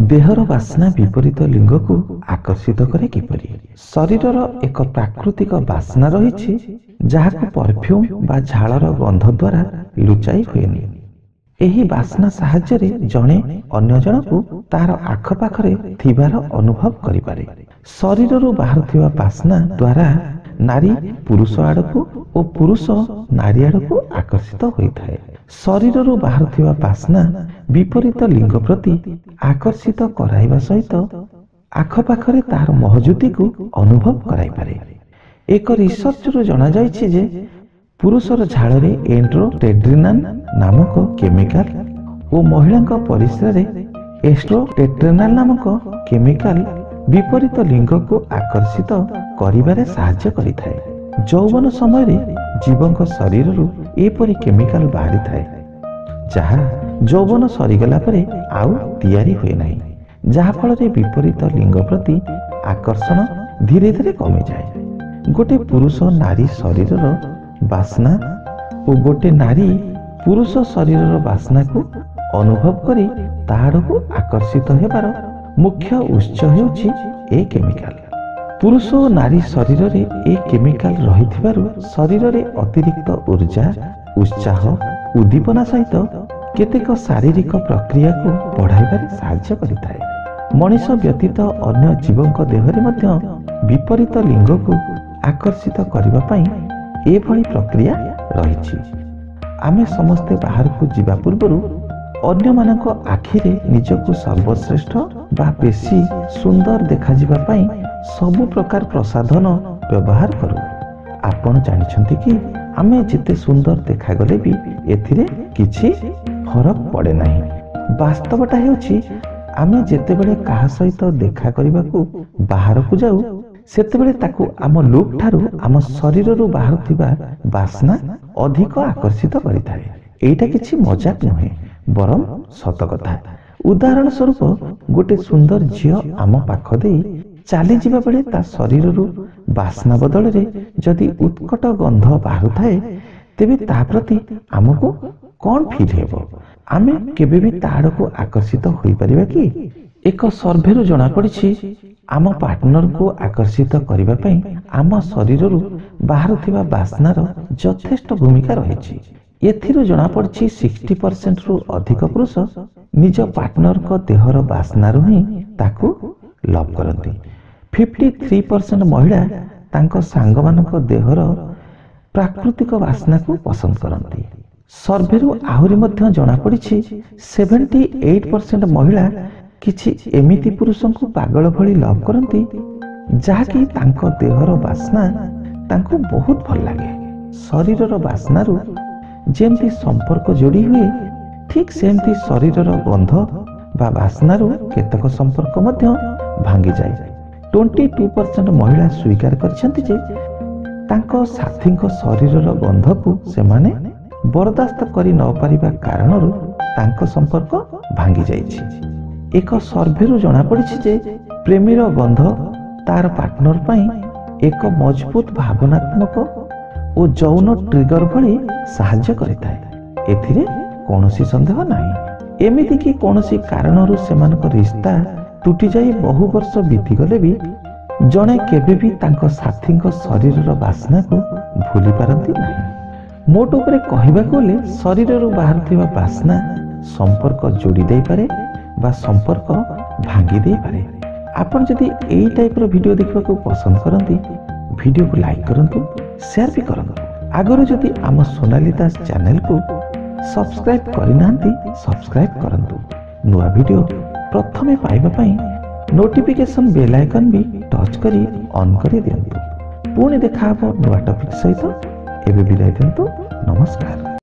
There बास्ना विपरीत लिंग को आकर्षित करे किपरि। शरीरर एक प्राकृतिक बास्ना रही जहाक परफ्यूम बा झालर गंध द्वारा लुचाई हुएनि। एही बास्ना साहाय्य रे जणे अन्य जनकु तार आखपाखरे थिबार अनुभव करिपारे। शरीररु बाहरुथिबा बास्ना द्वारा नारी पुरुष आड़कू और पुरुष नारी आड़कू आकर्षित होइथाए। शरीररु बाहरुथिबा बास्ना विपरीत लिंग प्रति आकर्षित कराइबा सहित आखपाखरे तार महजुती को अनुभव कराइपारे। एक रिसर्च रु जना जाइछि जे पुरुषर झाड़े एंड्रोटेड्रिनान नामक केमिकाल और महिला परिस्रा एस्ट्रोटेट्रेनाल नामक केमिकाल विपरीत लिंग को आकर्षित करिबारे साहाय्य करिथाए। यौवन समय जीवक शरीर एपरी केमिकाल बाहरी थाए जहा यौवन सरीगला परे आउ तैयारी हुए नहीं, जहा फल विपरीत लिंग प्रति आकर्षण धीरे धीरे कमी जाए। गोटे पुरुष नारी शरीर बास्ना और गोटे नारी पुरुष शरीर बास्ना को अनुभव करी ताड़ को आकर्षित हेबार मुख्य उत्स हेउछि ए केमिकाल। पुरुष और नारी शरीर रे ए केमिकाल रहिथिबारु शरीर रे अतिरिक्त ऊर्जा उत्साह उद्दीपना सहित केतेक शारीरिक प्रक्रिया को बढ़ाइबारे साहाय्य करिथाए। मनुष व्यतीत अन्य जीवक देहरे मध्य विपरीत लिंग को आकर्षित करबा पई एभली प्रक्रिया रहिछि। आमे समस्ते बाहर को जीवा पूर्वरु अन्य मानक आखिरे निजको सर्वश्रेष्ठ बा बेसी सुंदर देखा जिबा पई सबु प्रकार प्रसाधन व्यवहार करू। आपण जानिछंती कि आमे जिते सुंदर देखा गले भी एथिरे किछि फरक पड़े नाही। वास्तवटा हेउछि आमे जेतेबेले काहा सहित देखा करिबाकू बाहर को जाऊ सेतेबेले ताकू आम लुक ठारू आम शरीररु बाहरुथिबा बास्ना अधिक आकर्षित करिथाए। एइटा किछि मजाक नुहे बरम सत कथा। उदाहरण स्वरूप गोटे सुंदर झियो आम पाख देई चाली जिबा बेले ता शरीररु बास्ना बदल रे जदि उत्कट गंध बाहरु थाए तेबे ता प्रति आमको कौन फील हेबो? आमे केबे भी ताड़ को आकर्षित होई परिबा कि? एक सर्वे रु जना पड़िछि आम पार्टनर को आकर्षित करबा पई आम शरीररु बाहरुथिबा बास्नार यथेष्ट भूमिका रहिछि। एथिरु जना पड़िछि 60% रु अधिक पुरुष निज पार्टनर को देहर बास्नारु ही ताकू लव करती। 53% महिला तांको सांगमानक देहर प्राकृतिक बास्ना को पसंद करती। सर्वेरु आहुरी मध्य जना पड़िछि 78% महिला किछि एमिति पुरुषों को पागल भली लव करती जहाँकि तांको देहर बास्ना तांको बहुत भल लागे। शरीरर बास्नारु जेमती संपर्क जोड़ी हुए ठीक सेमती शरीरर गंध बा बास्नारु केतक संपर्क मध्य भांगी जाए। 22% महिला स्वीकार करछन्ति जे तांको साथींको शरीरर गंध को सेमाने बर्दास्त करि न पारिबा कारणरु तांको संपर्क भांगी जाइछि। एक सर्वेरु जना पड़िछि जे प्रेमीर गंध तार पार्टनर पई एक मजबूत भावनात्मक और यौन ट्रिगर भली साहाय्य करिथाए। एथिरे कोनोसी संदेह नाही। एमिति कि कोनोसी कारणरु सेमानक रिश्ता टूटी जाई बहु वर्ष बीती गले भी जणे केबे भी तांको साथींको शरीरर बास्ना को भूली पारंती नाही। मोट उपरे कहिबा गले शरीररु बाहरुथिबा बास्ना संपर्क जोड़ी देई पारे बा संपर्क भांगी देई पारे। आपण जदि एई टाइप रो वीडियो देखबा को पसंद करंती वीडियो को लाइक करंतु शेयर भी करंतु। आगरो जदि आम सोनाली दास चैनल को सब्सक्राइब करिनांती सब्सक्राइब करंतु। नुआ वीडियो प्रथमे पाइबा पई नोटिफिकेशन बेल आइकन भी टच करी ऑन करी दियंतु। पुणी देखा हबो नुआ टॉपिक सहित। एबे विदाय दियंतु। नमस्कार।